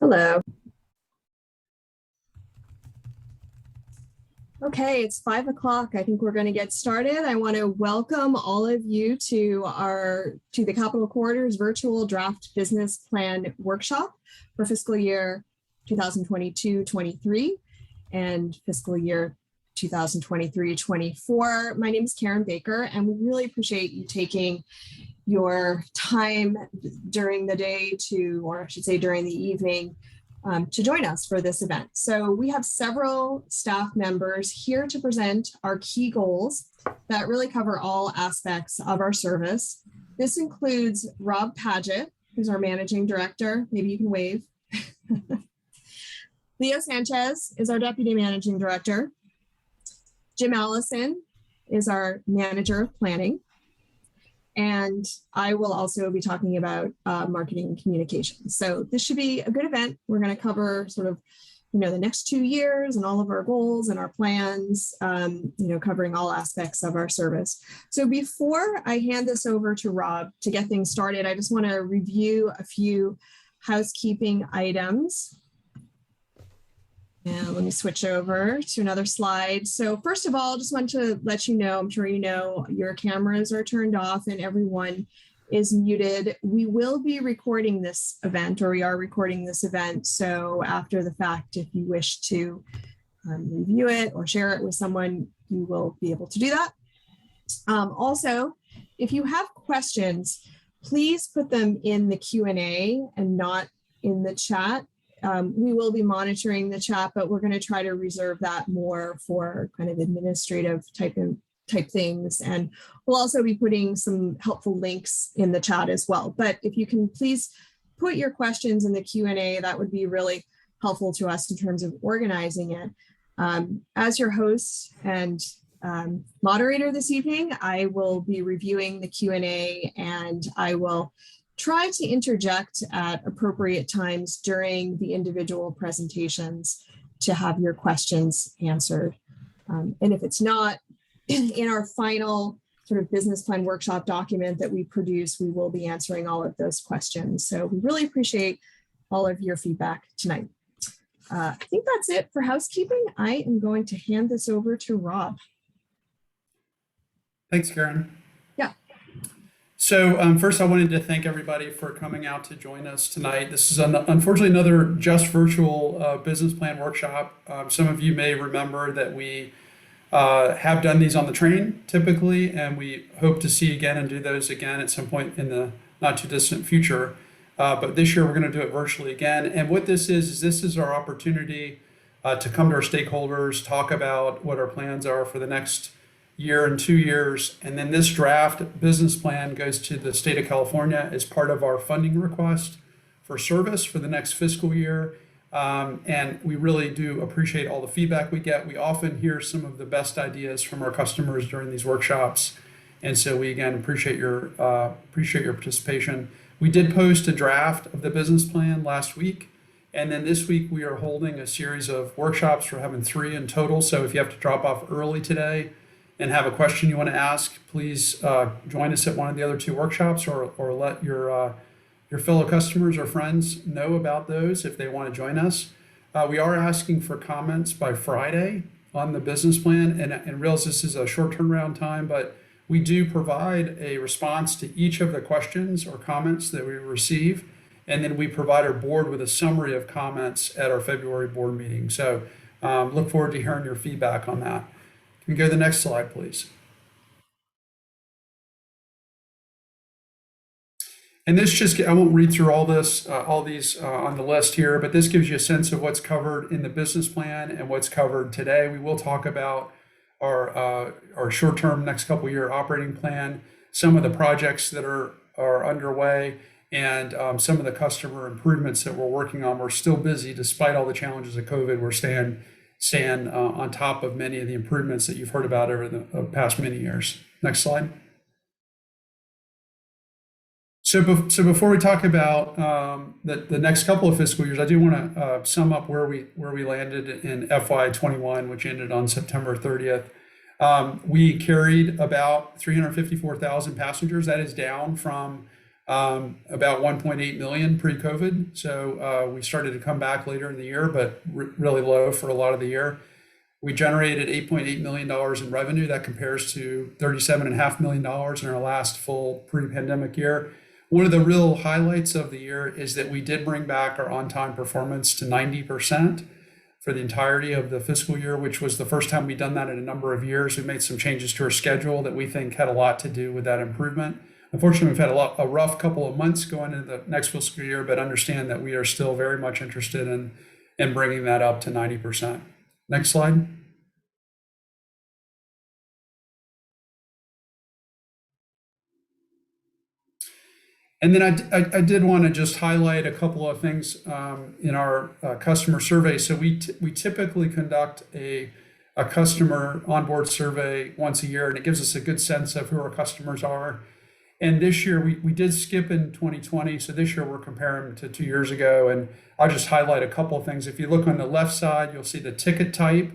Hello. Okay, it's 5 o'clock. I think we're going to get started. I want to welcome all of you to the Capital Quarters virtual draft business plan workshop for fiscal year 2022-23 and fiscal year 2023-24. My name is Karen Baker, and we really appreciate you taking your time during the day or I should say during the evening, to join us for this event. So we have several staff members here to present our key goals that really cover all aspects of our service. This includes Rob Paget, who's our managing director. Maybe you can wave. Leo Sanchez is our deputy managing director. Jim Allison is our manager of planning. And I will also be talking about marketing and communications. So this should be a good event. We're going to cover sort of, the next 2 years and all of our goals and our plans, covering all aspects of our service. So before I hand this over to Rob to get things started, I just want to review a few housekeeping items. And let me switch over to another slide. So first of all, just want to let you know, I'm sure you know, your cameras are turned off and everyone is muted. We will be recording this event, or we are recording this event. So after the fact, if you wish to review it or share it with someone, you will be able to do that. Also, if you have questions, please put them in the Q&A and not in the chat. We will be monitoring the chat, but we're going to try to reserve that more for kind of administrative type things. And we'll also be putting some helpful links in the chat as well. But if you can please put your questions in the Q&A, that would be really helpful to us in terms of organizing it. As your host and moderator this evening, I will be reviewing the Q&A, and I will try to interject at appropriate times during the individual presentations to have your questions answered. And if it's not, in our final sort of business plan workshop document that we produce, we will be answering all of those questions. So we really appreciate all of your feedback tonight. I think that's it for housekeeping. I am going to hand this over to Rob. Thanks, Karen. Yeah. So first, I wanted to thank everybody for coming out to join us tonight. This is unfortunately another just virtual business plan workshop. Some of you may remember that we have done these on the train typically, and we hope to see again and do those again at some point in the not too distant future. But this year we're going to do it virtually again. And what this is this is our opportunity to come to our stakeholders, talk about what our plans are for the next year and 2 years. And then this draft business plan goes to the state of California as part of our funding request for service for the next fiscal year. And we really do appreciate all the feedback we get. We often hear some of the best ideas from our customers during these workshops. And so we again appreciate your participation. We did post a draft of the business plan last week. And then this week we are holding a series of workshops. We're having 3 in total. So if you have to drop off early today and have a question you want to ask, please join us at one of the other 2 workshops, or let your fellow customers or friends know about those if they want to join us. We are asking for comments by Friday on the business plan, and realize this is a short turnaround time, but we do provide a response to each of the questions or comments that we receive, and then we provide our board with a summary of comments at our February board meeting. So look forward to hearing your feedback on that. Can we go to the next slide, please? And this just, I won't read through all these on the list here, but this gives you a sense of what's covered in the business plan and what's covered today. We will talk about our short-term next couple year operating plan, some of the projects that are underway, and some of the customer improvements that we're working on. We're still busy despite all the challenges of COVID. We're staying on top of many of the improvements that you've heard about over the past many years. Next slide. So before we talk about the next couple of fiscal years, I do want to sum up where we landed in FY21, which ended on September 30th. We carried about 354,000 passengers. That is down from about 1.8 million pre-COVID. So we started to come back later in the year, but really low for a lot of the year. We generated $8.8 million in revenue. That compares to $37.5 million in our last full pre-pandemic year. One of the real highlights of the year is that we did bring back our on-time performance to 90% for the entirety of the fiscal year, which was the first time we'd done that in a number of years. We made some changes to our schedule that we think had a lot to do with that improvement. Unfortunately, we've had a rough couple of months going into the next fiscal year, but understand that we are still very much interested in bringing that up to 90%. Next slide. And then I did want to just highlight a couple of things in our customer survey. So we typically conduct a customer onboard survey once a year, and it gives us a good sense of who our customers are. And this year we did skip in 2020. So this year we're comparing to 2 years ago. And I'll just highlight a couple of things. If you look on the left side, you'll see the ticket type,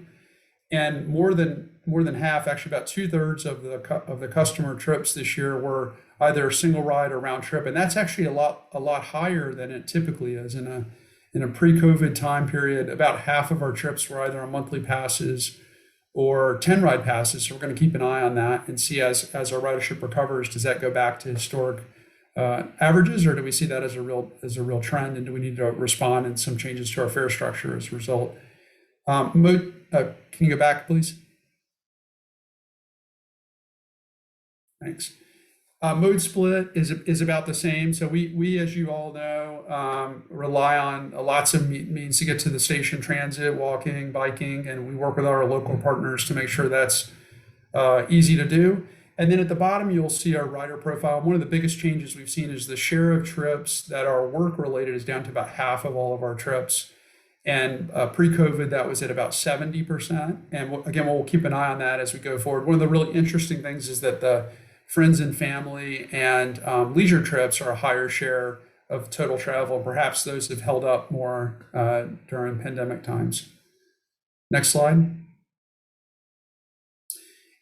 and more than half, actually about 2/3 of the customer trips this year were either single ride or round trip. And that's actually a lot higher than it typically is. In a pre-COVID time period, about half of our trips were either on monthly passes or 10 ride passes. So we're going to keep an eye on that and see as our ridership recovers, does that go back to historic averages, or do we see that as a real trend, and do we need to respond in some changes to our fare structure as a result? Can you go back, please? Thanks. Mode split is about the same. So we, as you all know, rely on lots of means to get to the station: transit, walking, biking, and we work with our local partners to make sure that's easy to do. And then at the bottom, you'll see our rider profile. One of the biggest changes we've seen is the share of trips that are work related is down to about half of all of our trips. And pre-COVID, that was at about 70%. And again, we'll keep an eye on that as we go forward. One of the really interesting things is that the friends and family and leisure trips are a higher share of total travel. Perhaps those have held up more during pandemic times. Next slide.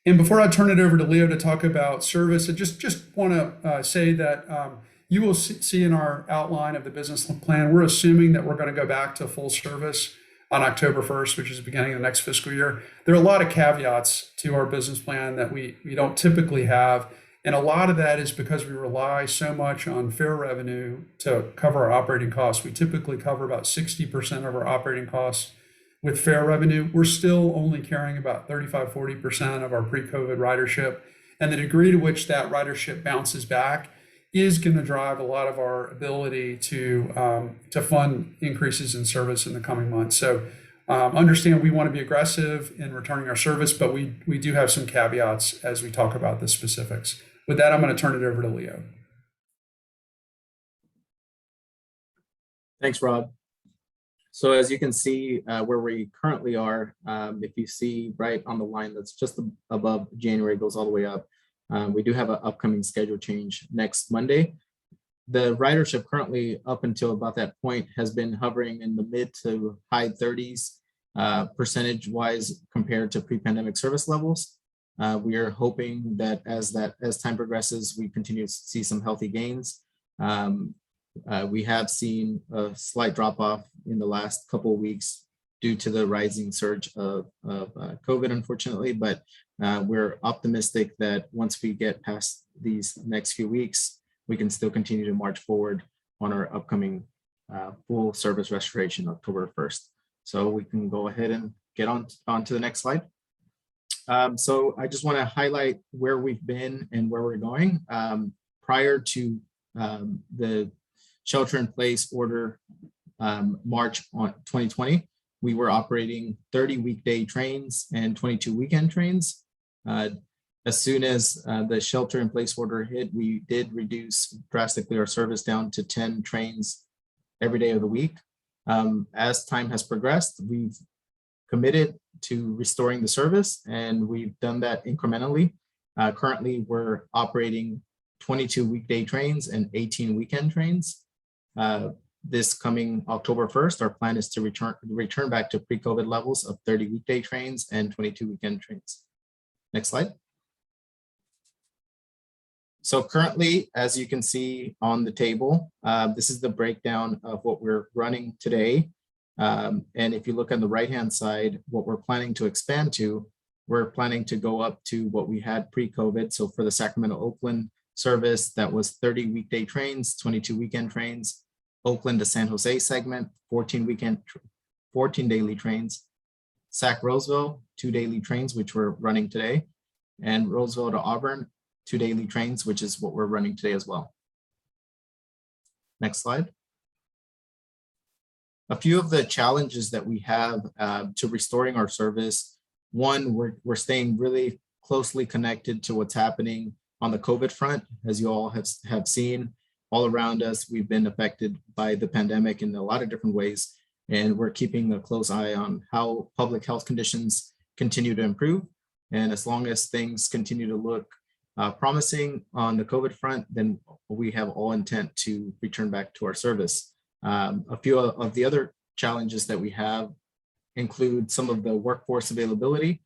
And before I turn it over to Leo to talk about service, I just want to say that you will see in our outline of the business plan, we're assuming that we're going to go back to full service on October 1st, which is the beginning of the next fiscal year. There are a lot of caveats to our business plan that we don't typically have. And a lot of that is because we rely so much on fare revenue to cover our operating costs. We typically cover about 60% of our operating costs with fare revenue. We're still only carrying about 35-40% of our pre-COVID ridership. And the degree to which that ridership bounces back is going to drive a lot of our ability to fund increases in service in the coming months. So understand we want to be aggressive in returning our service, but we do have some caveats as we talk about the specifics. With that, I'm going to turn it over to Leo. Thanks, Rob. So as you can see where we currently are, if you see right on the line that's just above January, goes all the way up. We do have an upcoming schedule change next Monday. The ridership currently up until about that point has been hovering in the mid to high 30s percentage-wise compared to pre-pandemic service levels. We are hoping that as time progresses, we continue to see some healthy gains. We have seen a slight drop-off in the last couple of weeks due to the rising surge of COVID, unfortunately, but we're optimistic that once we get past these next few weeks, we can still continue to march forward on our upcoming full service restoration October 1st. So we can go ahead and get on to the next slide. So I just want to highlight where we've been and where we're going. Prior to the shelter-in-place order March on 2020, we were operating 30 weekday trains and 22 weekend trains. As soon as the shelter-in-place order hit, we did reduce drastically our service down to 10 trains every day of the week. As time has progressed, we've committed to restoring the service, and we've done that incrementally. Currently, we're operating 22 weekday trains and 18 weekend trains. This coming October 1st, our plan is to return back to pre-COVID levels of 30 weekday trains and 22 weekend trains. Next slide. So currently, as you can see on the table, this is the breakdown of what we're running today. And if you look on the right-hand side, what we're planning to expand to, we're planning to go up to what we had pre-COVID. So for the Sacramento-Oakland service, that was 30 weekday trains, 22 weekend trains. Oakland to San Jose segment, 14 daily trains. Sac Roseville, 2 daily trains, which we're running today. And Roseville to Auburn, 2 daily trains, which is what we're running today as well. Next slide. A few of the challenges that we have to restoring our service. One, we're staying really closely connected to what's happening on the COVID front. As you all have seen, all around us, we've been affected by the pandemic in a lot of different ways. And we're keeping a close eye on how public health conditions continue to improve. And as long as things continue to look promising on the COVID front, then we have all intent to return back to our service. A few of the other challenges that we have include some of the workforce availability.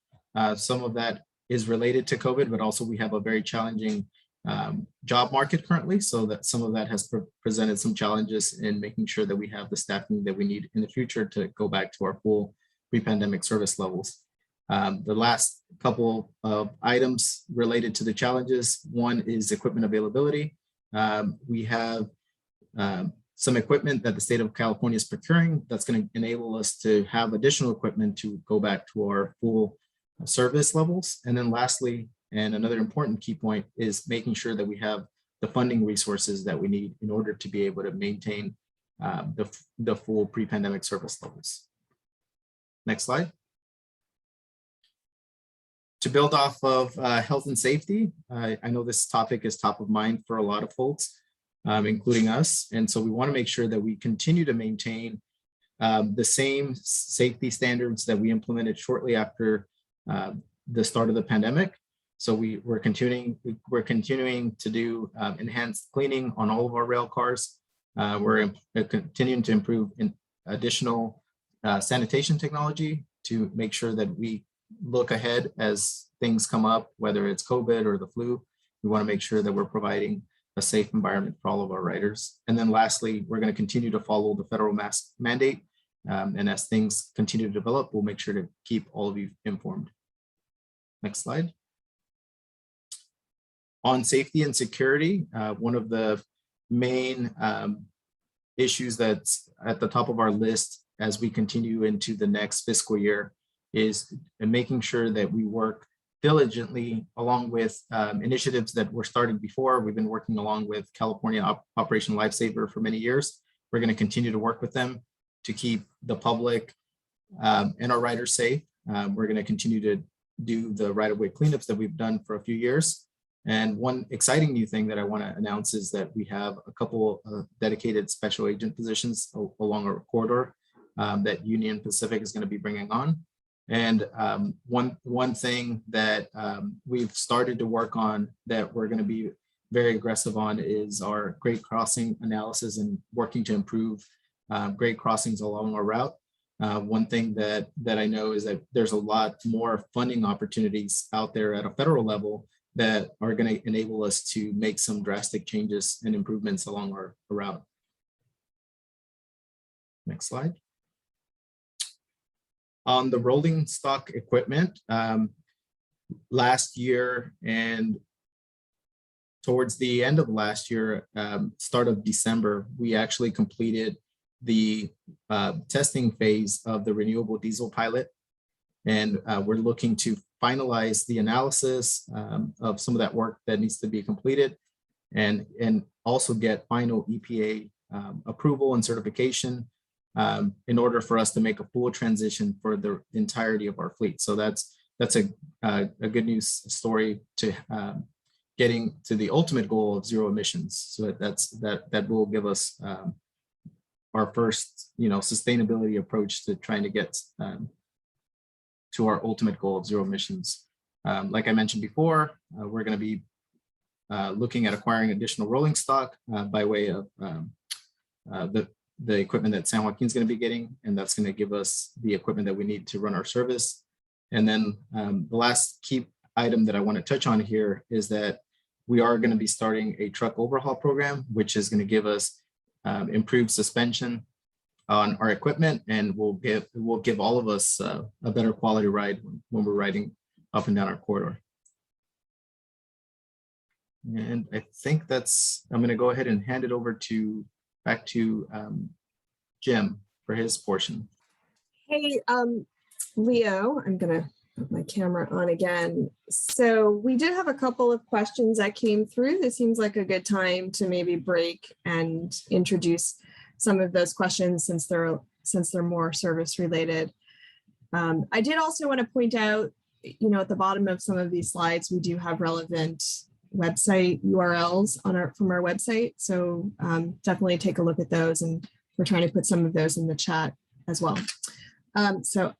Some of that is related to COVID, but also we have a very challenging job market currently, so that some of that has presented some challenges in making sure that we have the staffing that we need in the future to go back to our full pre-pandemic service levels. The last couple of items related to the challenges, one is equipment availability. We have some equipment that the state of California is procuring that's going to enable us to have additional equipment to go back to our full service levels. And then lastly, and another important key point, is making sure that we have the funding resources that we need in order to be able to maintain the full pre-pandemic service levels. Next slide. To build off of health and safety, I know this topic is top of mind for a lot of folks, including us. And so we want to make sure that we continue to maintain the same safety standards that we implemented shortly after the start of the pandemic. So we're continuing to do enhanced cleaning on all of our rail cars. We're continuing to improve additional sanitation technology to make sure that we look ahead as things come up, whether it's COVID or the flu. We want to make sure that we're providing a safe environment for all of our riders. And then lastly, we're going to continue to follow the federal mask mandate. And as things continue to develop, we'll make sure to keep all of you informed. Next slide. On safety and security, one of the main issues that's at the top of our list as we continue into the next fiscal year is making sure that we work diligently along with initiatives that were started before. We've been working along with California Operation Lifesaver for many years. We're going to continue to work with them to keep the public and our riders safe. We're going to continue to do the right-of-way cleanups that we've done for a few years. And one exciting new thing that I want to announce is that we have a couple of dedicated special agent positions along our corridor that Union Pacific is going to be bringing on. And one thing that we've started to work on that we're going to be very aggressive on is our grade crossing analysis and working to improve grade crossings along our route. One thing that I know is that there's a lot more funding opportunities out there at a federal level that are going to enable us to make some drastic changes and improvements along our route. Next slide. On the rolling stock equipment, last year and towards the end of last year, start of December, we actually completed the testing phase of the renewable diesel pilot. And we're looking to finalize the analysis of some of that work that needs to be completed and also get final EPA approval and certification in order for us to make a full transition for the entirety of our fleet. So that's a good news story to getting to the ultimate goal of zero emissions. So that will give us our first, sustainability approach to trying to get to our ultimate goal of zero emissions. Like I mentioned before, we're going to be looking at acquiring additional rolling stock by way of the equipment that San Joaquin's going to be getting, and that's going to give us the equipment that we need to run our service. And then the last key item that I want to touch on here is that we are going to be starting a truck overhaul program, which is going to give us improved suspension on our equipment, and will give all of us a better quality ride when we're riding up and down our corridor. And I think I'm going to go ahead and hand it over back to Jim for his portion. Hey, Leo, I'm gonna put my camera on again. So we did have a couple of questions that came through. This seems like a good time to maybe break and introduce some of those questions since they're more service related. I did also want to point out, at the bottom of some of these slides, we do have relevant website URLs from our website. So definitely take a look at those, and we're trying to put some of those in the chat as well.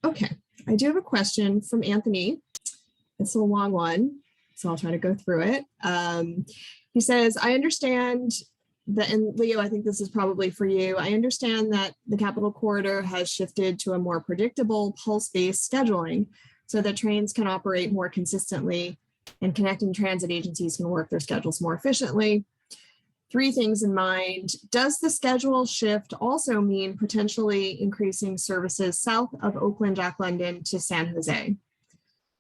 Okay, I do have a question from Anthony. It's a long one, so I'll try to go through it. He says, I understand that, and Leo, I think this is probably for you. I understand that the Capital Corridor has shifted to a more predictable pulse-based scheduling so that trains can operate more consistently and connecting transit agencies can work their schedules more efficiently. 3 things in mind. Does the schedule shift also mean potentially increasing services south of Oakland, Jack London to San Jose?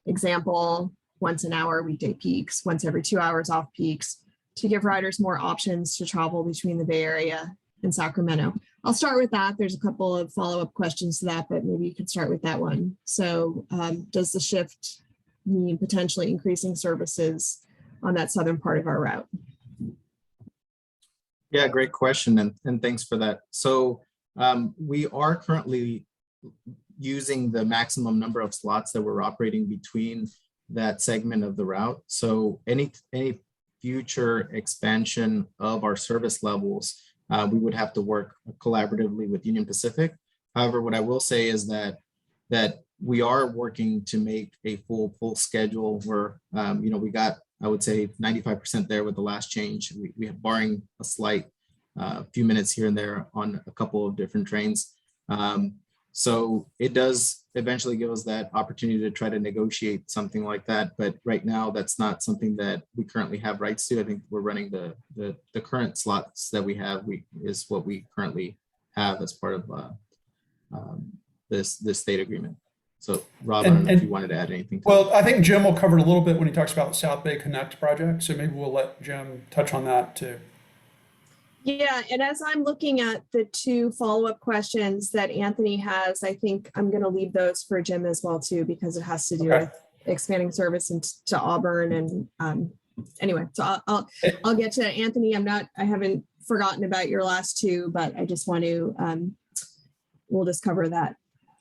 Example, once an hour weekday peaks, once every 2 hours off peaks, to give riders more options to travel between the Bay Area and Sacramento. I'll start with that. There's a couple of follow-up questions to that, but maybe you could start with that one. So does the shift mean potentially increasing services on that southern part of our route? Yeah, great question, and thanks for that. So we are currently using the maximum number of slots that we're operating between that segment of the route. So any future expansion of our service levels, we would have to work collaboratively with Union Pacific. However, what I will say is that we are working to make a full schedule where, we got, I would say 95% there with the last change. We have, barring a slight few minutes here and there on a couple of different trains. So it does eventually give us that opportunity to try to negotiate something like that. But right now, that's not something that we currently have rights to. I think we're running the current slots that we have is what we currently have as part of this state agreement. So Rob, I don't know if you wanted to add anything. Well, I think Jim will cover it a little bit when he talks about the South Bay Connect project. So maybe we'll let Jim touch on that too. Yeah, and as I'm looking at the 2 follow-up questions that Anthony has, I think I'm going to leave those for Jim as well too, because it has to do with expanding service into Auburn. And anyway, so I'll get to Anthony. I haven't forgotten about your last 2, but I just want to we'll just cover that.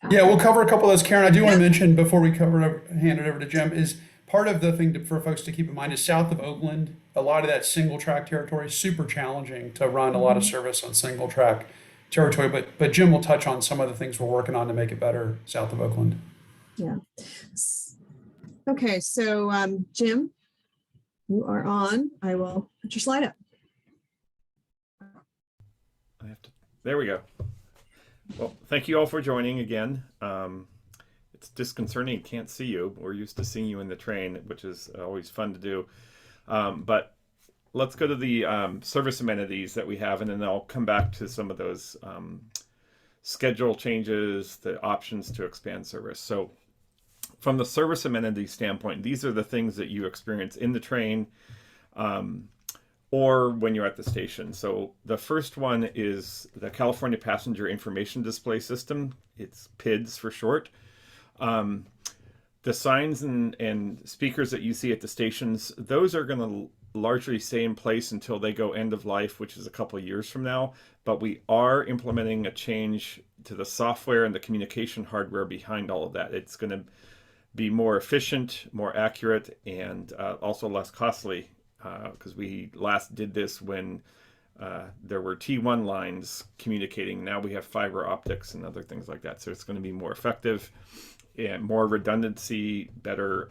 Yeah, we'll cover a couple of those. Karen, I do want to mention before we hand it over to Jim, is part of the thing for folks to keep in mind is south of Oakland, a lot of that single track territory is super challenging to run a lot of service on single track territory. But Jim will touch on some of the things we're working on to make it better south of Oakland. Yeah. Okay, so Jim, you are on. I will put your slide up. There we go. Well, thank you all for joining again. It's disconcerting, can't see you. We're used to seeing you in the train, which is always fun to do. But let's go to the service amenities that we have, and then I'll come back to some of those schedule changes, the options to expand service. So from the service amenity standpoint, these are the things that you experience in the train or when you're at the station. So the first one is the California Passenger Information Display System. It's PIDS for short. The signs and speakers that you see at the stations, those are going to largely stay in place until they go end of life, which is a couple of years from now. But we are implementing a change to the software and the communication hardware behind all of that. It's going to be more efficient, more accurate, and also less costly, because we last did this when there were T1 lines communicating. Now we have fiber optics and other things like that. So it's going to be more effective and more redundancy, better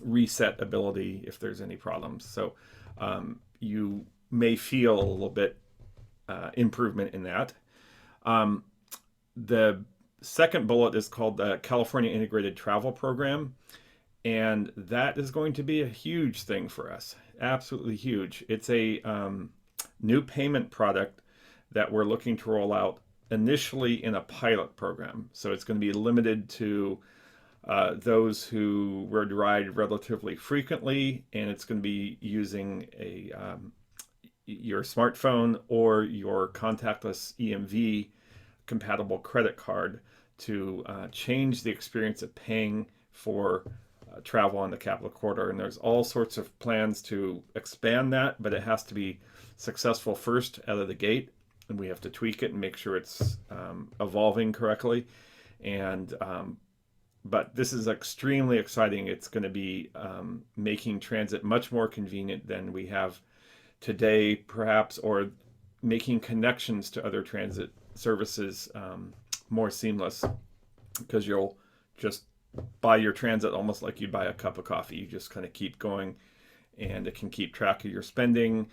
reset ability if there's any problems. So you may feel a little bit improvement in that. The second bullet is called the California Integrated Travel Program. And that is going to be a huge thing for us. absolutely huge. It's a new payment product that we're looking to roll out initially in a pilot program. So it's going to be limited to those who ride relatively frequently, and it's going to be using your smartphone or your contactless EMV compatible credit card to change the experience of paying for travel on the Capital Corridor. And there's all sorts of plans to expand that, but it has to be successful first out of the gate, and we have to tweak it and make sure it's evolving correctly. And but this is extremely exciting. It's going to be making transit much more convenient than we have today, perhaps, or making connections to other transit services more seamless, because you'll just buy your transit almost like you'd buy a cup of coffee. You just kind of keep going, and it can keep track of your spending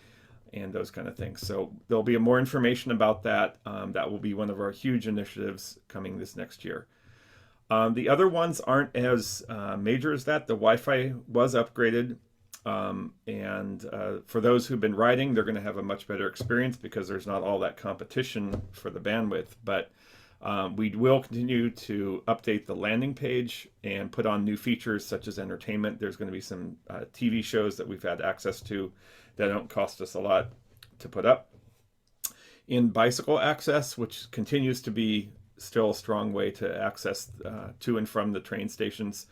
and those kind of things. So there'll be more information about that. That will be one of our huge initiatives coming this next year. The other ones aren't as major as that. The Wi-Fi was upgraded, and for those who've been riding, they're going to have a much better experience because there's not all that competition for the bandwidth. But we will continue to update the landing page and put on new features such as entertainment. There's going to be some TV shows that we've had access to that don't cost us a lot to put up. In bicycle access, which continues to be still a strong way to access to and from the train stations,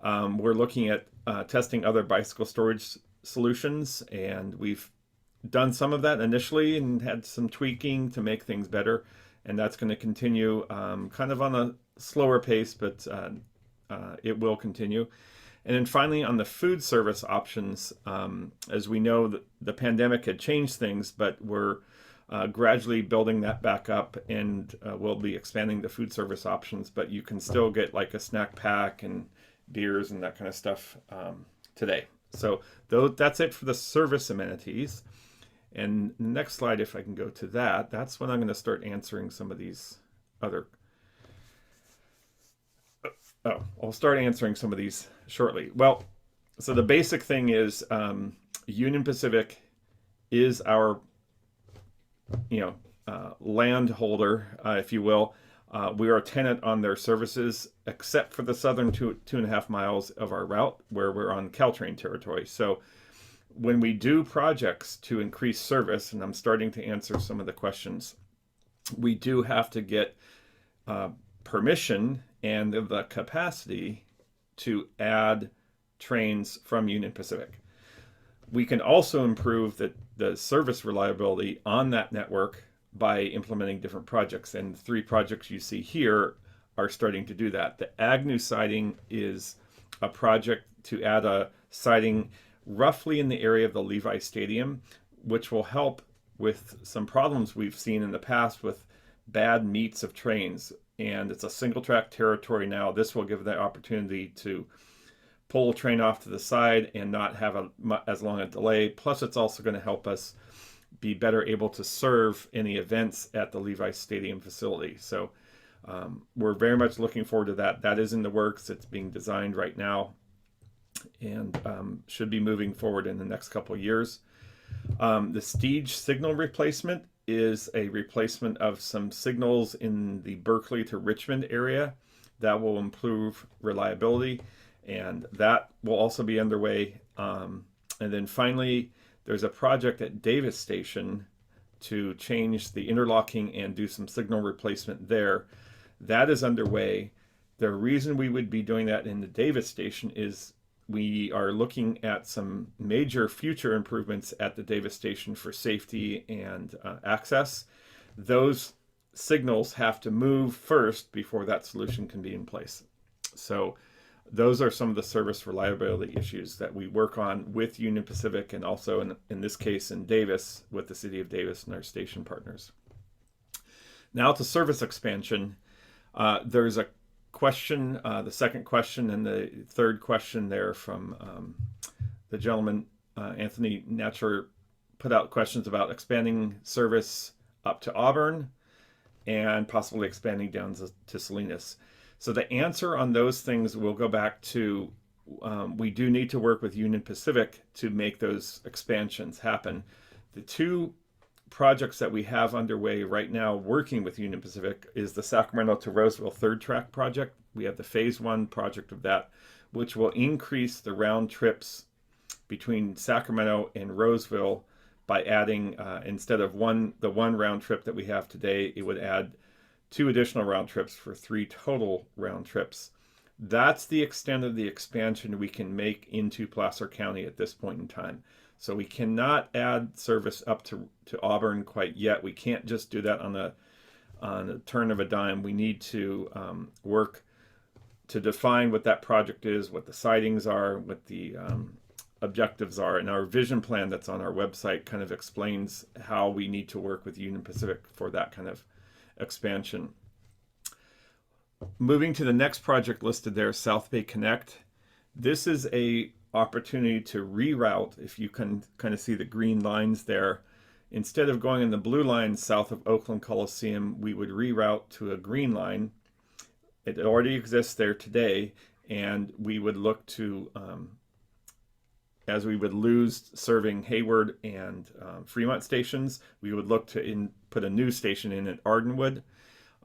we're looking at testing other bicycle storage solutions, and we've done some of that initially and had some tweaking to make things better, and that's going to continue kind of on a slower pace, but it will continue. And then finally, on the food service options, as we know, the pandemic had changed things, but we're gradually building that back up, and we'll be expanding the food service options, but you can still get like a snack pack and beers and that kind of stuff today. So that's it for the service amenities. And next slide, if I can go to that, that's when I'm going to start answering some of these other. I'll start answering some of these shortly. Well, so the basic thing is Union Pacific is our land holder, if you will. We are a tenant on their services, except for the southern 2.5 miles of our route where we're on Caltrain territory. So when we do projects to increase service, and I'm starting to answer some of the questions, we do have to get permission and the capacity to add trains from Union Pacific. We can also improve the service reliability on that network by implementing different projects. And the 3 projects you see here are starting to do that. The Agnew siding is a project to add a siding roughly in the area of the Levi Stadium, which will help with some problems we've seen in the past with bad meets of trains. And it's a single track territory now. This will give the opportunity to pull a train off to the side and not have as long a delay. Plus, it's also going to help us be better able to serve any events at the Levi Stadium facility. So we're very much looking forward to that. That is in the works. It's being designed right now, and should be moving forward in the next couple of years. The Steege signal replacement is a replacement of some signals in the Berkeley to Richmond area that will improve reliability, and that will also be underway. And then finally, there's a project at Davis Station to change the interlocking and do some signal replacement there. That is underway. The reason we would be doing that in the Davis Station is we are looking at some major future improvements at the Davis Station for safety and access. Those signals have to move first before that solution can be in place. So those are some of the service reliability issues that we work on with Union Pacific, and also in this case in Davis with the City of Davis and our station partners. Now to service expansion. There's a question, the second question and the third question there from the gentleman, Anthony Natcher, put out questions about expanding service up to Auburn and possibly expanding down to Salinas. So the answer on those things will go back to we do need to work with Union Pacific to make those expansions happen. The two projects that we have underway right now working with Union Pacific is the Sacramento to Roseville third track project. We have the phase 1 project of that, which will increase the round trips between Sacramento and Roseville by adding, instead of the one round trip that we have today, it would add 2 additional round trips for 3 total round trips. That's the extent of the expansion we can make into Placer County at this point in time. So we cannot add service up to Auburn quite yet. We can't just do that on a turn of a dime. We need to work to define what that project is, what the sidings are, what the objectives are. And our vision plan that's on our website kind of explains how we need to work with Union Pacific for that kind of expansion. Moving to the next project listed there, South Bay Connect. This is a opportunity to reroute, if you can kind of see the green lines there. Instead of going in the blue line south of Oakland Coliseum, we would reroute to a green line. It already exists there today, and we would look to, as we would lose serving Hayward and Fremont stations, we would look to put a new station in at Ardenwood.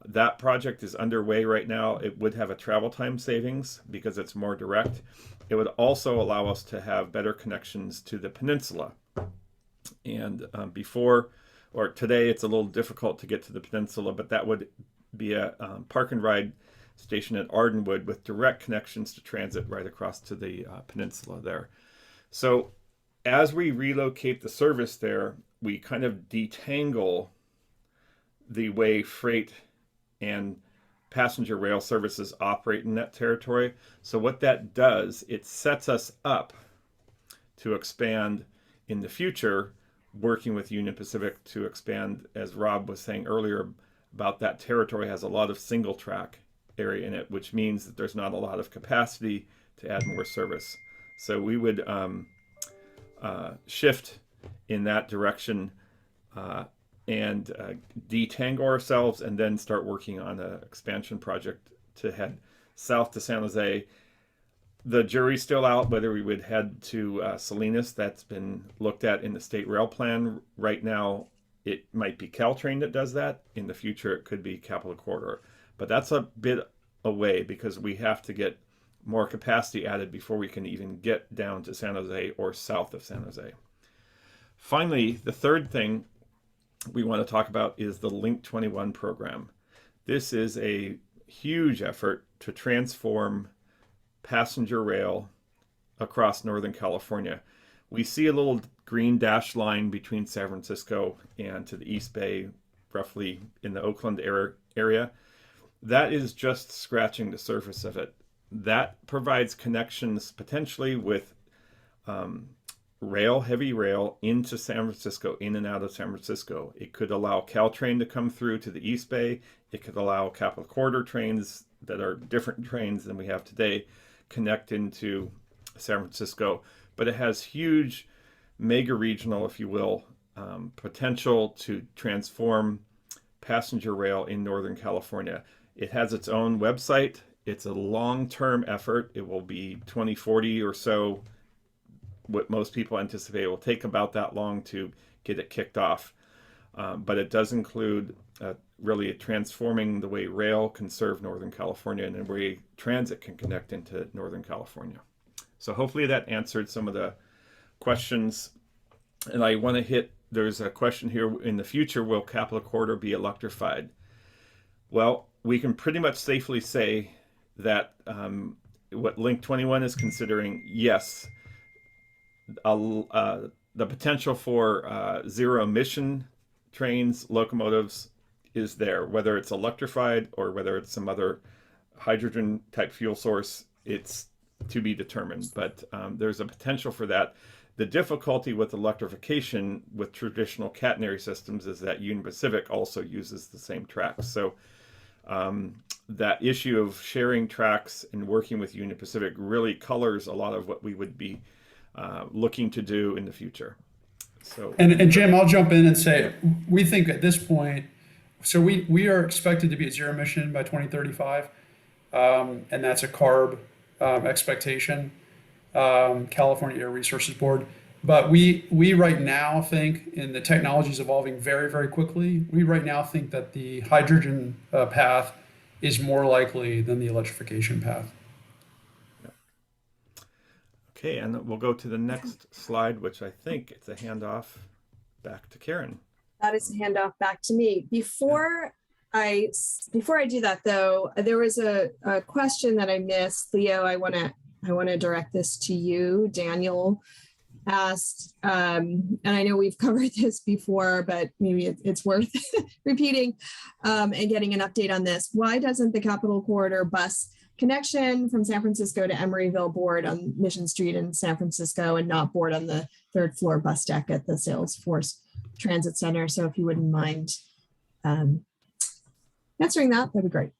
That project is underway right now. It would have a travel time savings because it's more direct. It would also allow us to have better connections to the peninsula. And today it's a little difficult to get to the peninsula, but that would be a park and ride station at Ardenwood with direct connections to transit right across to the peninsula there. So as we relocate the service there, we kind of detangle the way freight and passenger rail services operate in that territory. So what that does, it sets us up to expand in the future, working with Union Pacific to expand, as Rob was saying earlier, about that territory has a lot of single track area in it, which means that there's not a lot of capacity to add more service. So we would shift in that direction and detangle ourselves and then start working on an expansion project to head south to San Jose. The jury's still out whether we would head to Salinas. That's been looked at in the state rail plan. Right now, it might be Caltrain that does that. In the future, it could be Capitol Corridor. But that's a bit away because we have to get more capacity added before we can even get down to San Jose or south of San Jose. Finally, the third thing we want to talk about is the Link 21 program. This is a huge effort to transform passenger rail across Northern California. We see a little green dashed line between San Francisco and to the East Bay, roughly in the Oakland area. That is just scratching the surface of it. That provides connections potentially with heavy rail into San Francisco, in and out of San Francisco. It could allow Caltrain to come through to the East Bay. It could allow Capitol Corridor trains that are different trains than we have today connect into San Francisco. But it has huge mega regional, if you will, potential to transform passenger rail in Northern California. It has its own website. It's a long-term effort. It will be 2040 or so. What most people anticipate will take about that long to get it kicked off. But it does include really transforming the way rail can serve Northern California and the way transit can connect into Northern California. So hopefully that answered some of the questions. And I want to there's a question here, in the future, will Capitol Corridor be electrified? Well, we can pretty much safely say that what Link 21 is considering, yes, the potential for zero emission trains, locomotives is there. Whether it's electrified or whether it's some other hydrogen type fuel source, it's to be determined. But there's a potential for that. The difficulty with electrification with traditional catenary systems is that Union Pacific also uses the same tracks. So that issue of sharing tracks and working with Union Pacific really colors a lot of what we would be looking to do in the future. So, and Jim, I'll jump in and say, we think at this point, so we are expected to be at zero emission by 2035, and that's a CARB expectation. California Air Resources Board. But we right now think, and the technology is evolving very, very quickly. We right now think that the hydrogen path is more likely than the electrification path. Okay, and we'll go to the next slide, which I think it's a handoff back to Karen. That is a handoff back to me. Before I do that though, there was a question that I missed. Leo, I want to direct this to you. Daniel asked, and I know we've covered this before, but maybe it's worth repeating and getting an update on this. Why doesn't the Capitol Corridor bus connection from San Francisco to Emeryville board on Mission Street in San Francisco and not board on the third floor bus deck at the Salesforce Transit Center? So if you wouldn't mind answering that, that'd be great.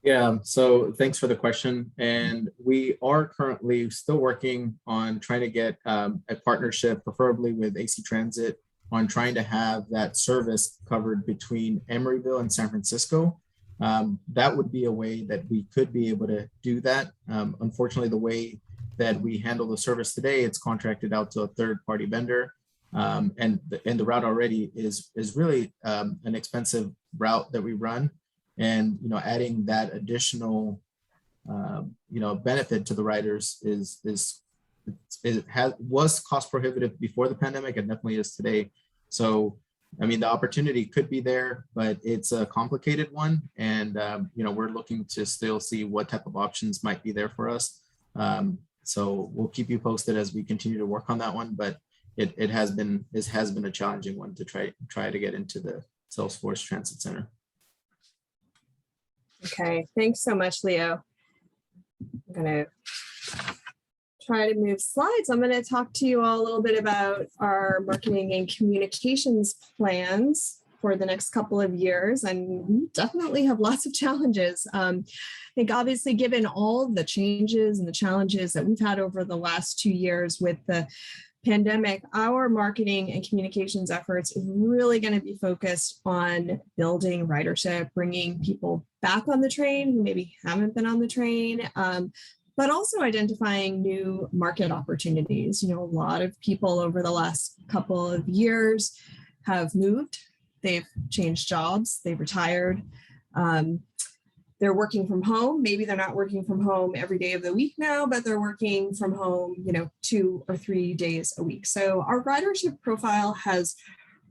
Yeah, so thanks for the question. And we are currently still working on trying to get a partnership, preferably with AC Transit, on trying to have that service covered between Emeryville and San Francisco. That would be a way that we could be able to do that. Unfortunately, the way that we handle the service today, it's contracted out to a third-party vendor. And the route already is really an expensive route that we run. And adding that additional benefit to the riders was cost prohibitive before the pandemic, and definitely is today. So I mean, the opportunity could be there, but it's a complicated one, and we're looking to still see what type of options might be there for us. So we'll keep you posted as we continue to work on that one, but it has been a challenging one to try to get into the Salesforce Transit Center. Okay, thanks so much, Leo. I'm gonna try to move slides. I'm gonna talk to you all a little bit about our marketing and communications plans for the next couple of years, and we definitely have lots of challenges. I think obviously given all the changes and the challenges that we've had over the last 2 years with the pandemic, our marketing and communications efforts is really going to be focused on building ridership, bringing people back on the train who maybe haven't been on the train, but also identifying new market opportunities. A lot of people over the last couple of years have moved, they've changed jobs, they've retired. They're working from home. Maybe they're not working from home every day of the week now, but they're working from home, 2 or 3 days a week. So our ridership profile has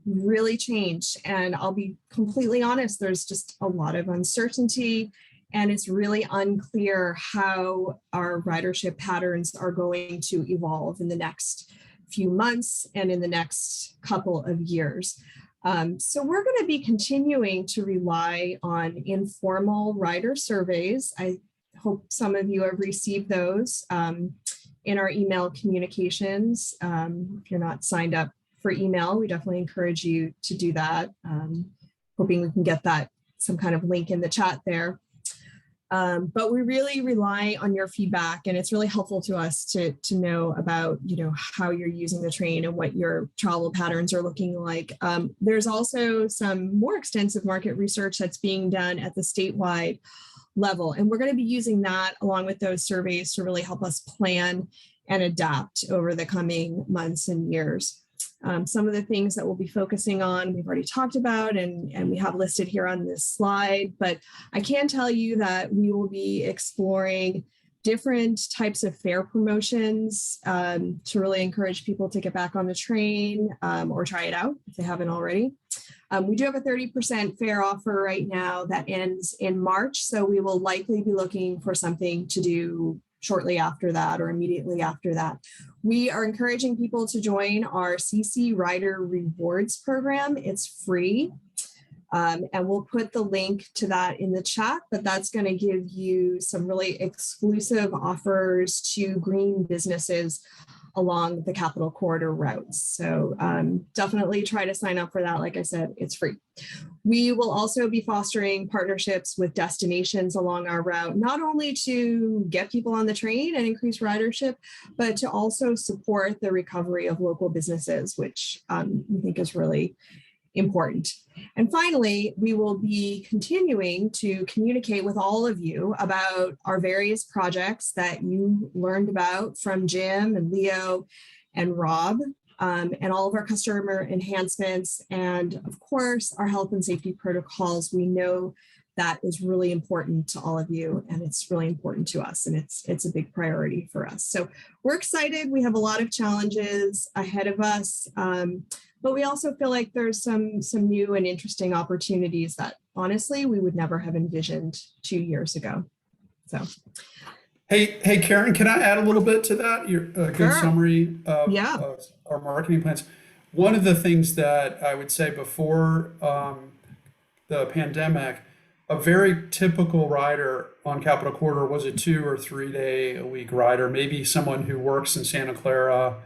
really changed. And I'll be completely honest, there's just a lot of uncertainty, and it's really unclear how our ridership patterns are going to evolve in the next few months and in the next couple of years. So we're going to be continuing to rely on informal rider surveys. I hope some of you have received those in our email communications. If you're not signed up for email, we definitely encourage you to do that. Hoping we can get that some kind of link in the chat there. But we really rely on your feedback, and it's really helpful to us to know about, how you're using the train and what your travel patterns are looking like. There's also some more extensive market research that's being done at the statewide level, and we're going to be using that along with those surveys to really help us plan and adapt over the coming months and years. Some of the things that we'll be focusing on, we've already talked about, and we have listed here on this slide, but I can tell you that we will be exploring different types of fare promotions to really encourage people to get back on the train or try it out if they haven't already. We do have a 30% fare offer right now that ends in March, so we will likely be looking for something to do shortly after that or immediately after that. We are encouraging people to join our CC Rider Rewards program. It's free. And we'll put the link to that in the chat, but that's going to give you some really exclusive offers to green businesses along the Capitol Corridor routes. So definitely try to sign up for that. Like I said, it's free. We will also be fostering partnerships with destinations along our route, not only to get people on the train and increase ridership, but to also support the recovery of local businesses, which we think is really important. And finally, we will be continuing to communicate with all of you about our various projects that you learned about from Jim and Leo and Rob, and all of our customer enhancements, and of course, our health and safety protocols. We know that is really important to all of you, and it's really important to us, and it's a big priority for us. So we're excited. We have a lot of challenges ahead of us, but we also feel like there's some new and interesting opportunities that honestly we would never have envisioned 2 years ago. So. Hey, Karen, can I add a little bit to that? Your good Sure. summary of, Yeah. of our marketing plans. One of the things that I would say before the pandemic, a very typical rider on Capitol Quarter was a 2 or 3 day a week rider, maybe someone who works in Santa Clara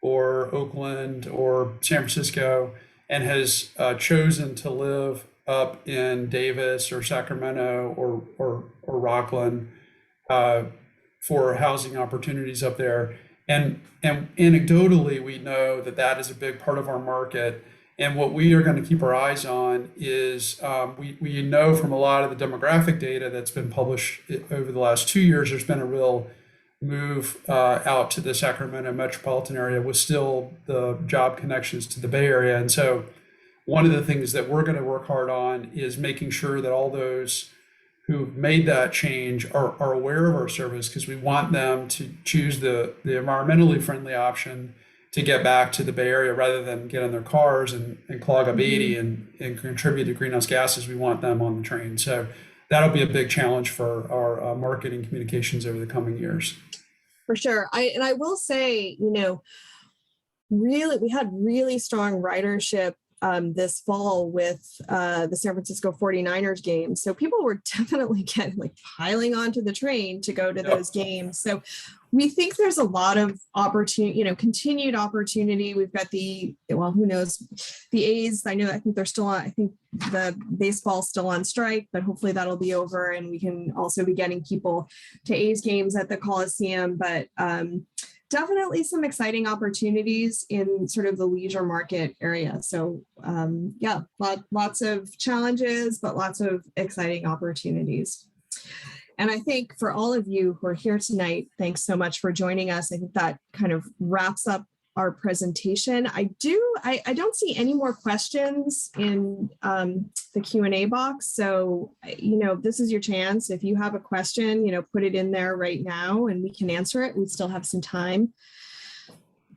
or Oakland or San Francisco and has chosen to live up in Davis or Sacramento or Rockland for housing opportunities up there. And anecdotally, we know that that is a big part of our market. And what we are going to keep our eyes on is we know from a lot of the demographic data that's been published over the last 2 years, there's been a real move out to the Sacramento metropolitan area with still the job connections to the Bay Area. And so one of the things that we're going to work hard on is making sure that all those who made that change are aware of our service, because we want them to choose the environmentally friendly option to get back to the Bay Area rather than get in their cars and clog up 80 and contribute to greenhouse gases. We want them on the train. So that'll be a big challenge for our marketing communications over the coming years. For sure. I will say, really, we had really strong ridership this fall with the San Francisco 49ers games. So people were definitely piling onto the train to go to those games. So we think there's a lot of opportunity, continued opportunity. We've got who knows, the A's. I think they're still on, I think the baseball's still on strike, but hopefully that'll be over and we can also be getting people to A's games at the Coliseum. But definitely some exciting opportunities in sort of the leisure market area. So lots of challenges, but lots of exciting opportunities. And I think for all of you who are here tonight, thanks so much for joining us. I think that kind of wraps up our presentation. I don't see any more questions in the Q&A box. So, this is your chance. If you have a question, put it in there right now and we can answer it. We still have some time.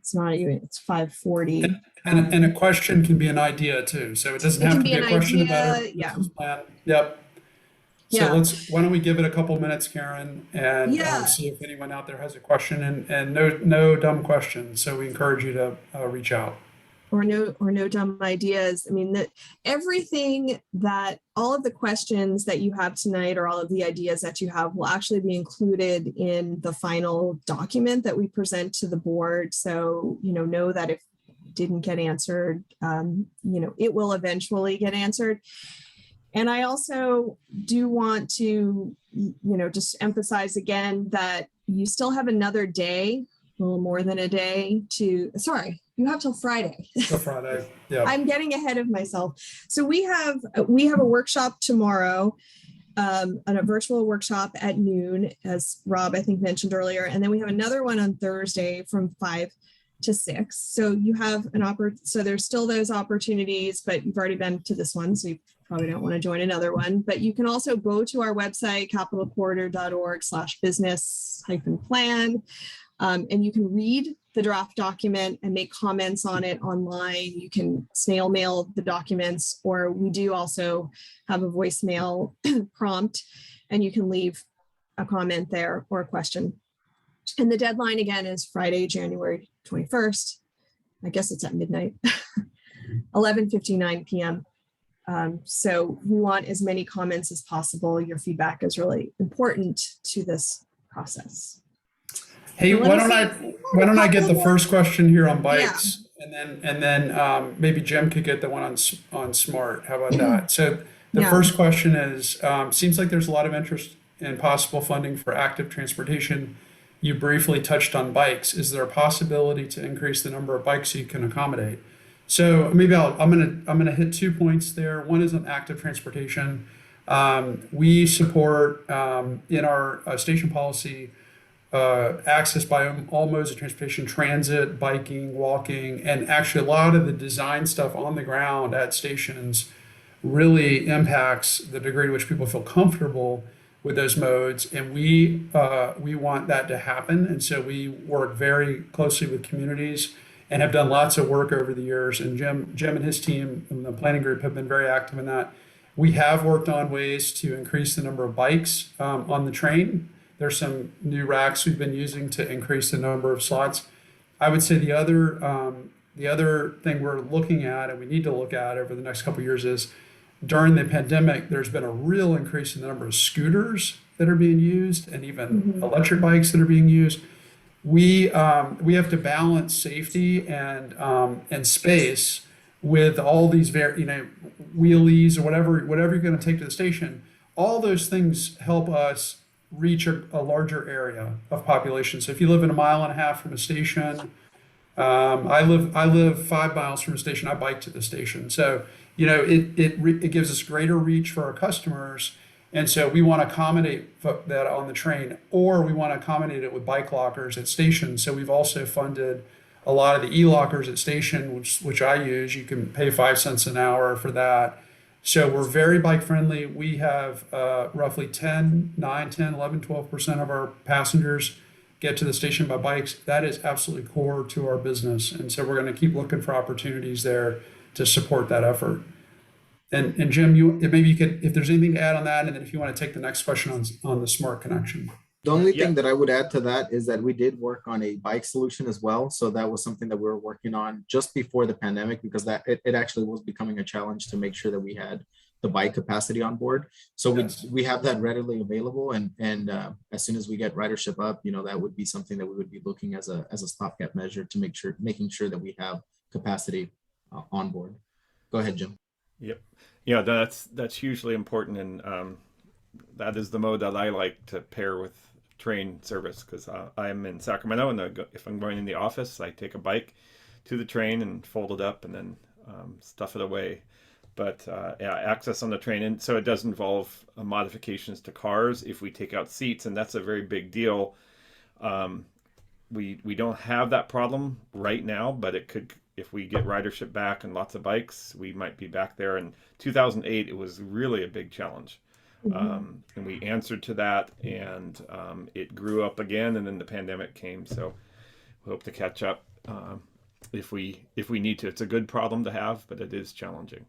It's 5:40. And a question can be an idea too. So it doesn't have to be a question about a business plan. Yep. So why don't we give it a couple minutes, Karen, and see if anyone out there has a question, and no dumb questions. So we encourage you to reach out. Or no dumb ideas. I mean, all of the questions that you have tonight or all of the ideas that you have will actually be included in the final document that we present to the board. So, know that if it didn't get answered, it will eventually get answered. And I also do want to, just emphasize again that you still have another day, a little more than a day you have till Friday. Till Friday, yeah. I'm getting ahead of myself. So we have a workshop tomorrow, a virtual workshop at noon, as Rob, I think, mentioned earlier. And then we have another one on Thursday from 5 to 6. So you have so there's still those opportunities, but you've already been to this one, so you probably don't want to join another one. But you can also go to our website, capitolcorridor.org/business-plan, and you can read the draft document and make comments on it online. You can snail mail the documents, or we do also have a voicemail prompt, and you can leave a comment there or a question. And the deadline again is Friday, January 21st. I guess it's at midnight, 11:59 p.m. So we want as many comments as possible. Your feedback is really important to this process. Hey, why don't I get the first question here on bikes, and then maybe Jim could get the one on smart. How about that? So the first question is, seems like there's a lot of interest in possible funding for active transportation. You briefly touched on bikes. Is there a possibility to increase the number of bikes you can accommodate? So maybe I'm gonna hit 2 points there. One is on active transportation. We support in our station policy access by all modes of transportation, transit, biking, walking, and actually a lot of the design stuff on the ground at stations really impacts the degree to which people feel comfortable with those modes. And we want that to happen. And so we work very closely with communities and have done lots of work over the years. And Jim and his team and the planning group have been very active in that. We have worked on ways to increase the number of bikes on the train. There's some new racks we've been using to increase the number of slots. I would say the other thing we're looking at and we need to look at over the next couple of years is during the pandemic, there's been a real increase in the number of scooters that are being used and even electric bikes that are being used. We have to balance safety and space with all these wheelies or whatever you're going to take to the station. All those things help us reach a larger area of population. So if you live in a mile and a half from a station, I live 5 miles from a station. I bike to the station. So, it gives us greater reach for our customers. And so we want to accommodate that on the train, or we want to accommodate it with bike lockers at stations. So we've also funded a lot of the e-lockers at station, which I use. You can pay 5 cents an hour for that. So we're very bike friendly. We have roughly 12% of our passengers get to the station by bikes. That is absolutely core to our business. And so we're going to keep looking for opportunities there to support that effort. And Jim, maybe you could, if there's anything to add on that, and then if you want to take the next question on the smart connection. The only Yeah. thing that I would add to that is that we did work on a bike solution as well. So that was something that we were working on just before the pandemic, because it actually was becoming a challenge to make sure that we had the bike capacity on board. So Yes. we have that readily available, and as soon as we get ridership up, that would be something that we would be looking as a stopgap measure to making sure that we have capacity on board. Go ahead, Jim. Yep. Yeah, that's hugely important, and that is the mode that I like to pair with train service because I'm in Sacramento, and if I'm going in the office, I take a bike to the train and fold it up and then stuff it away. But yeah, access on the train, and so it does involve modifications to cars if we take out seats, and that's a very big deal. We don't have that problem right now, but it could if we get ridership back and lots of bikes, we might be back there. In 2008, it was really a big challenge. And we answered to that, and it grew up again, and then the pandemic came. So we hope to catch up if we need to. It's a good problem to have, but it is challenging.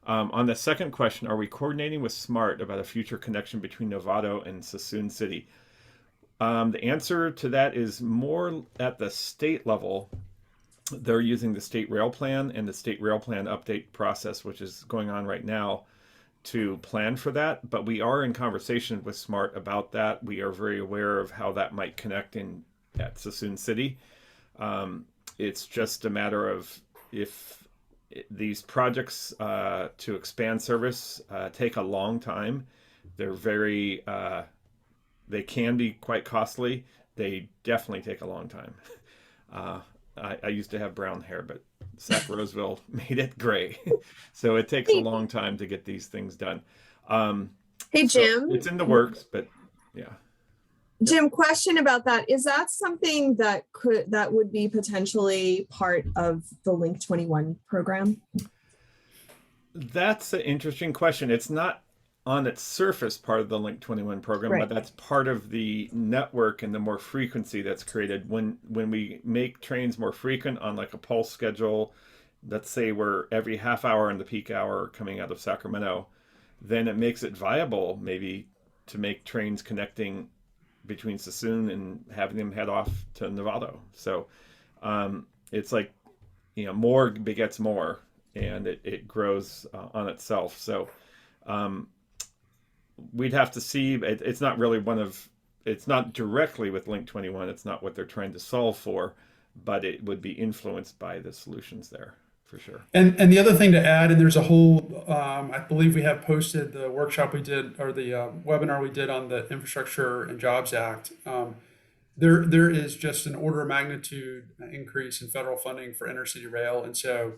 On the second question, are we coordinating with SMART about a future connection between Novato and Suisun City? The answer to that is more at the state level. They're using the state rail plan and the state rail plan update process, which is going on right now, to plan for that. But we are in conversation with SMART about that. We are very aware of how that might connect at Suisun City. It's just a matter of if these projects to expand service take a long time. They're they can be quite costly. They definitely take a long time. I used to have brown hair, but Sac Roseville made it gray. So it takes a long time to get these things done. Hey, So Jim. it's in the works, but yeah. Jim, question about that. Is that something that would be potentially part of the Link 21 program? That's an interesting question. It's not on its surface part of the Link 21 program, Right. but that's part of the network and the more frequency that's created. When we make trains more frequent on like a pulse schedule, let's say we're every half hour in the peak hour coming out of Sacramento, then it makes it viable maybe to make trains connecting between Suisun and having them head off to Novato. So it's like, more begets more, and it grows on itself. So we'd have to see. It's not really it's not directly with Link 21. It's not what they're trying to solve for, but it would be influenced by the solutions there for sure. And the other thing to add, and there's a whole, I believe we have posted the workshop we did or the webinar we did on the Infrastructure and Jobs Act. There is just an order of magnitude increase in federal funding for intercity rail, and so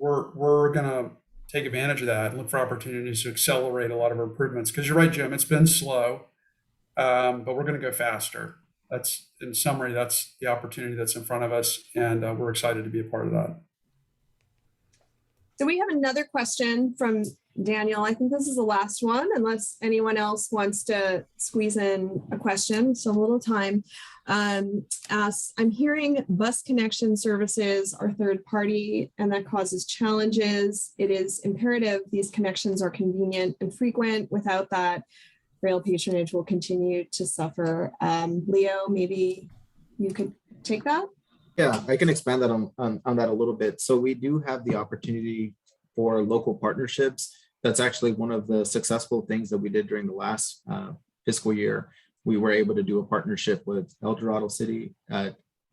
we're going to take advantage of that and look for opportunities to accelerate a lot of our improvements. Because you're right, Jim, it's been slow, but we're going to go faster. That's, in summary, that's the opportunity that's in front of us, and we're excited to be a part of that. So we have another question from Daniel. I think this is the last one, unless anyone else wants to squeeze in a question. So a little time. Asks, I'm hearing bus connection services are third party and that causes challenges. It is imperative these connections are convenient and frequent. Without that, rail patronage will continue to suffer. Leo, maybe you could take that? Yeah, I can expand that on that a little bit. So we do have the opportunity for local partnerships. That's actually one of the successful things that we did during the last fiscal year. We were able to do a partnership with El Dorado City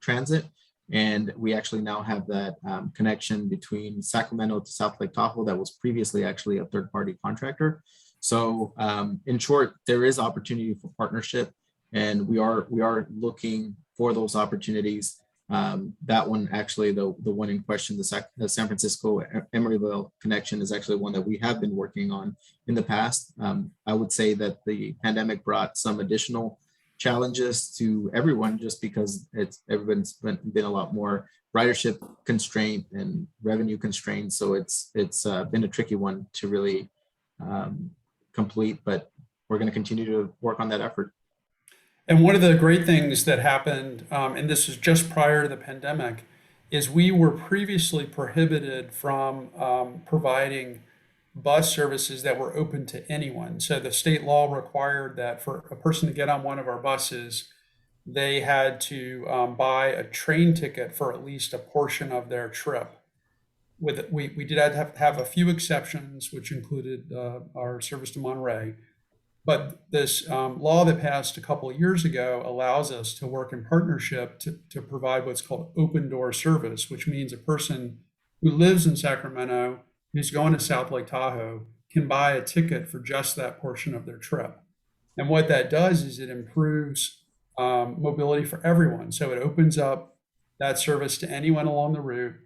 Transit, and we actually now have that connection between Sacramento to South Lake Tahoe that was previously actually a third-party contractor. So in short, there is opportunity for partnership, and we are looking for those opportunities. That one, actually, the one in question, the San Francisco Emeryville connection, is actually one that we have been working on in the past. I would say that the pandemic brought some additional challenges to everyone, just because everyone's been a lot more ridership constraint and revenue constrained. So it's been a tricky one to really complete, but we're going to continue to work on that effort. And one of the great things that happened, and this is just prior to the pandemic, is we were previously prohibited from providing bus services that were open to anyone. So the state law required that for a person to get on one of our buses, they had to buy a train ticket for at least a portion of their trip. We did have a few exceptions, which included our service to Monterey. But this law that passed a couple of years ago allows us to work in partnership to provide what's called open door service, which means a person who lives in Sacramento, who's going to South Lake Tahoe, can buy a ticket for just that portion of their trip. And what that does is it improves mobility for everyone. So it opens up that service to anyone along the route,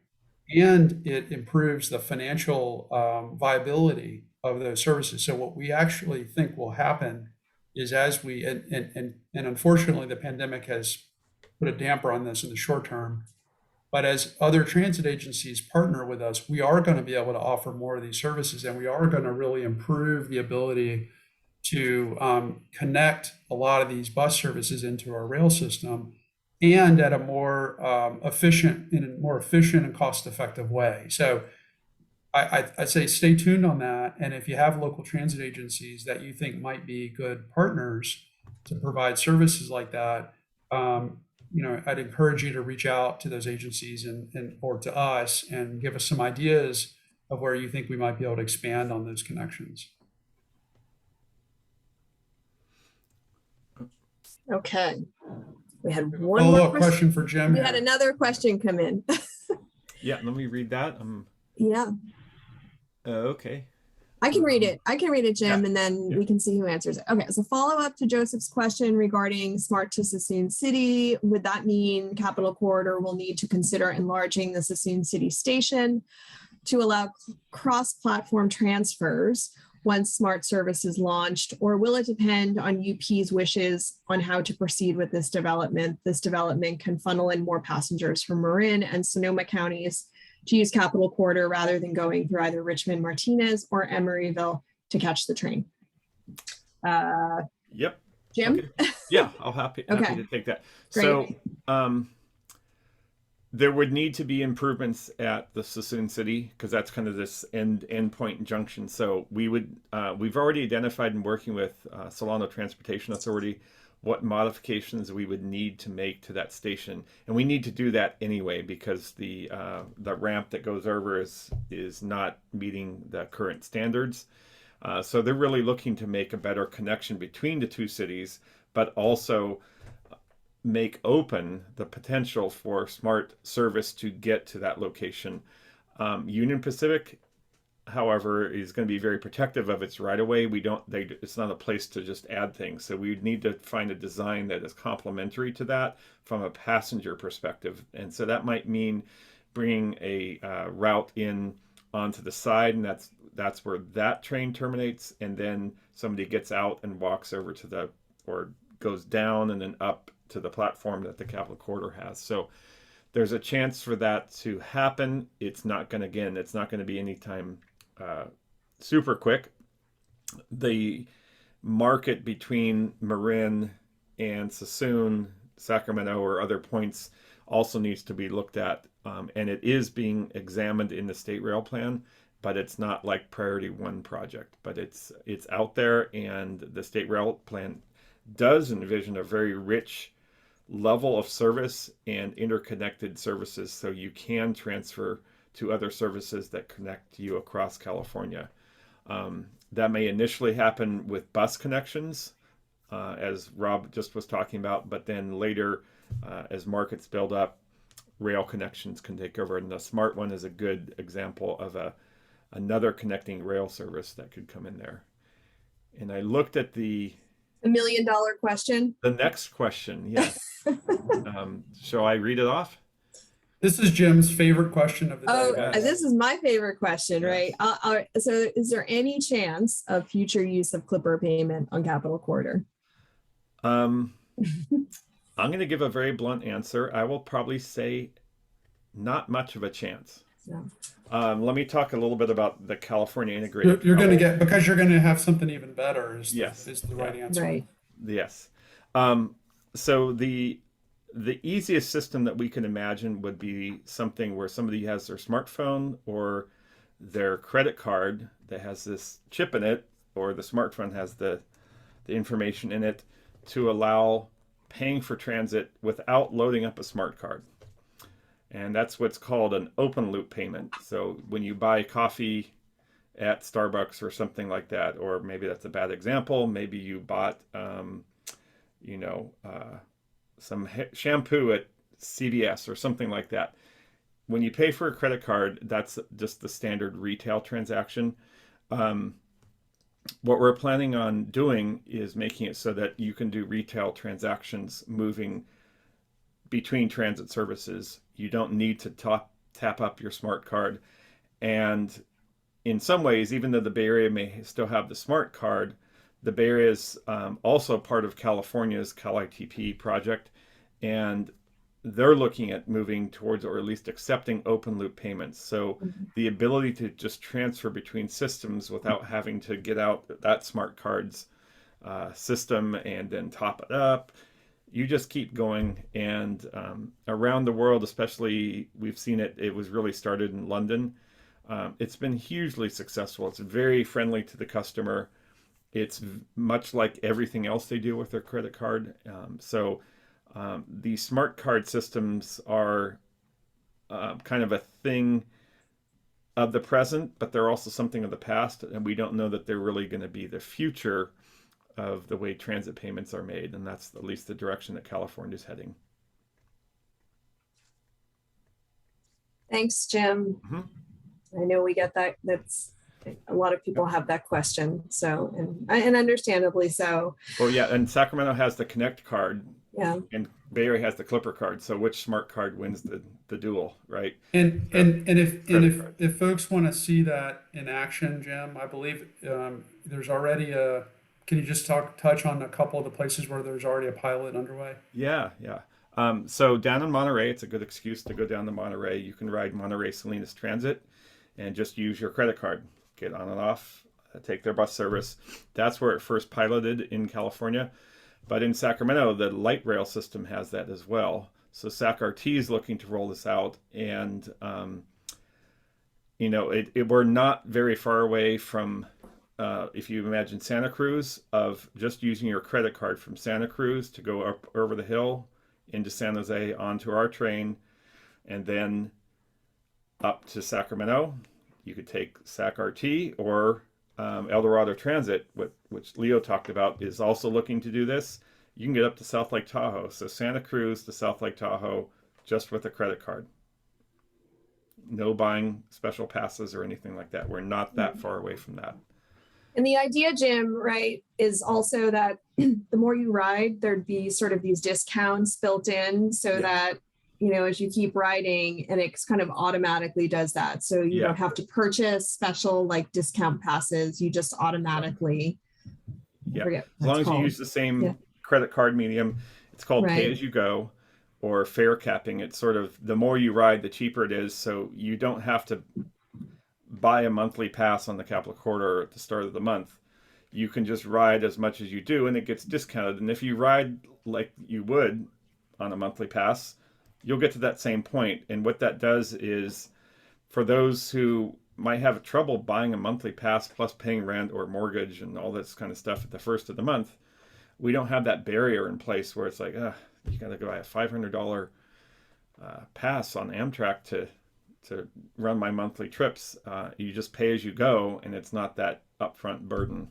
and it improves the financial viability of those services. So what we actually think will happen is, as we, and unfortunately the pandemic has put a damper on this in the short term, but as other transit agencies partner with us, we are going to be able to offer more of these services, and we are going to really improve the ability to connect a lot of these bus services into our rail system, and at a more efficient and cost-effective way. So I say stay tuned on that. And if you have local transit agencies that you think might be good partners to provide services like that, I'd encourage you to reach out to those agencies and or to us and give us some ideas of where you think we might be able to expand on those connections. Okay. We had one Follow-up more question for Jim. We had another question come in. Yeah, let me read that. Yeah. Okay. I can read it. Jim, Yeah. and then we can see who answers it. Okay, so follow up to Joseph's question regarding Smart to Sassoon City. Would that mean Capital Corridor will need to consider enlarging the Sassoon City station to allow cross-platform transfers once Smart Service is launched, or will it depend on UP's wishes on how to proceed with this development? This development can funnel in more passengers from Marin and Sonoma counties to use Capital Corridor rather than going through either Richmond Martinez or Emeryville to catch the train. Yep. Jim? Okay. Yeah, I'll happy to take that. Great. So there would need to be improvements at the Sassoon City, because that's kind of this endpoint junction. So we've already identified and working with Solano Transportation Authority what modifications we would need to make to that station, and we need to do that anyway because the ramp that goes over is not meeting the current standards. So they're really looking to make a better connection between the two cities, but also make open the potential for Smart Service to get to that location. Union Pacific, however, is going to be very protective of its right of way. It's not a place to just add things. So we need to find a design that is complementary to that from a passenger perspective. And so that might mean bringing a route in onto the side, and that's where that train terminates, and then somebody gets out and walks over to the, or goes down and then up to the platform that the Capitol Corridor has. So there's a chance for that to happen. It's not going to, again, it's not going to be anytime super quick. The market between Marin and Sassoon, Sacramento, or other points also needs to be looked at. And it is being examined in the state rail plan, but it's not like priority one project, but it's out there, and the state rail plan does envision a very rich level of service and interconnected services, so you can transfer to other services that connect you across California. That may initially happen with bus connections, as Rob just was talking about, but then later, as markets build up, rail connections can take over. And the Smart One is a good example of another connecting rail service that could come in there. And I looked at the $1 million question. The next question, yes. Shall I read it off? This is Jim's favorite question of the day. Oh, Yes. this is my favorite question, Yes. right? So is there any chance of future use of clipper payment on Capitol Corridor? I'm going to give a very blunt answer. I will probably say not much of a chance. No. Let me talk a little bit about the California integrated. You're going to get, because you're going to have something even better is, Yes. is the right answer. Right. Yes. So the easiest system that we can imagine would be something where somebody has their smartphone or their credit card that has this chip in it, or the smartphone has the information in it, to allow paying for transit without loading up a smart card. And that's what's called an open loop payment. So when you buy coffee at Starbucks or something like that, or maybe that's a bad example, maybe you bought, some shampoo at CVS or something like that. When you pay for a credit card, that's just the standard retail transaction. What we're planning on doing is making it so that you can do retail transactions moving between transit services. You don't need to tap up your smart card. And in some ways, even though the Bay Area may still have the smart card, the Bay Area is also part of California's CalITP project, and they're looking at moving towards, or at least accepting, open loop payments. So the ability to just transfer between systems without having to get out that smart cards system and then top it up. You just keep going. And around the world, especially, we've seen it. It was really started in London. It's been hugely successful. It's very friendly to the customer. It's much like everything else they do with their credit card. The smart card systems are kind of a thing of the present, but they're also something of the past. And we don't know that they're really going to be the future of the way transit payments are made. And that's at least the direction that California is heading. Thanks, Jim. Mm-hmm. I know we get that. That's a lot of people have that question. So, and understandably so. Well, yeah. And Sacramento has the Connect card. Yeah. And Bay Area has the Clipper card. So which smart card wins the duel, right? And if folks want to see that in action, Jim, I believe there's already can you just touch on a couple of the places where there's already a pilot underway? Yeah. So down in Monterey, it's a good excuse to go down to Monterey. You can ride Monterey Salinas Transit and just use your credit card. Get on and off, take their bus service. That's where it first piloted in California. But in Sacramento, the light rail system has that as well. So SacRT is looking to roll this out. And, we're not very far away from, if you imagine Santa Cruz, of just using your credit card from Santa Cruz to go up over the hill into San Jose onto our train, and then up to Sacramento. You could take SacRT, or El Dorado Transit, which Leo talked about, is also looking to do this. You can get up to South Lake Tahoe. So Santa Cruz to South Lake Tahoe just with a credit card. No buying special passes or anything like that. We're not that far away from that. And the idea, Jim, right, is also that the more you ride, there'd be sort of these discounts built in so that, as you keep riding, and it kind of automatically does that. So you Yeah. don't have to purchase special like discount passes. You just automatically, I Yeah. forget As what long it's as you called. use the same Yeah. credit card medium, it's called pay Right. as you go or fare capping. It's sort of the more you ride, the cheaper it is. So you don't have to buy a monthly pass on the Capital Corridor at the start of the month. You can just ride as much as you do and it gets discounted. And if you ride like you would on a monthly pass, you'll get to that same point. And what that does is, for those who might have trouble buying a monthly pass plus paying rent or mortgage and all this kind of stuff at the first of the month, we don't have that barrier in place where it's like, you got to go buy a $500 pass on Amtrak to run my monthly trips. You just pay as you go, and it's not that upfront burden.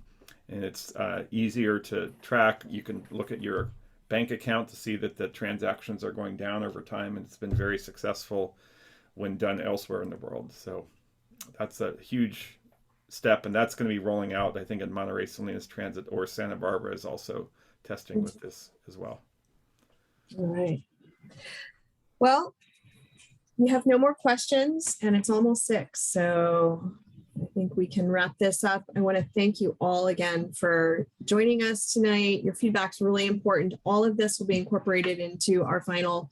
And it's easier to track. You can look at your bank account to see that the transactions are going down over time, and it's been very successful when done elsewhere in the world. So that's a huge step, and that's going to be rolling out, I think, in Monterey Salinas Transit, or Santa Barbara is also testing with this as well. All right. Well, we have no more questions, and it's almost 6. So I think we can wrap this up. I want to thank you all again for joining us tonight. Your feedback's really important. All of this will be incorporated into our final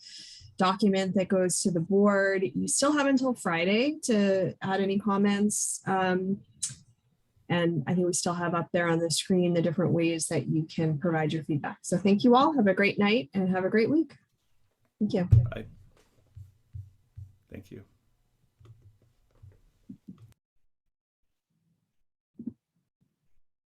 document that goes to the board. You still have until Friday to add any comments. And I think we still have up there on the screen the different ways that you can provide your feedback. So thank you all. Have a great night and have a great week. Thank you. Bye. Thank you.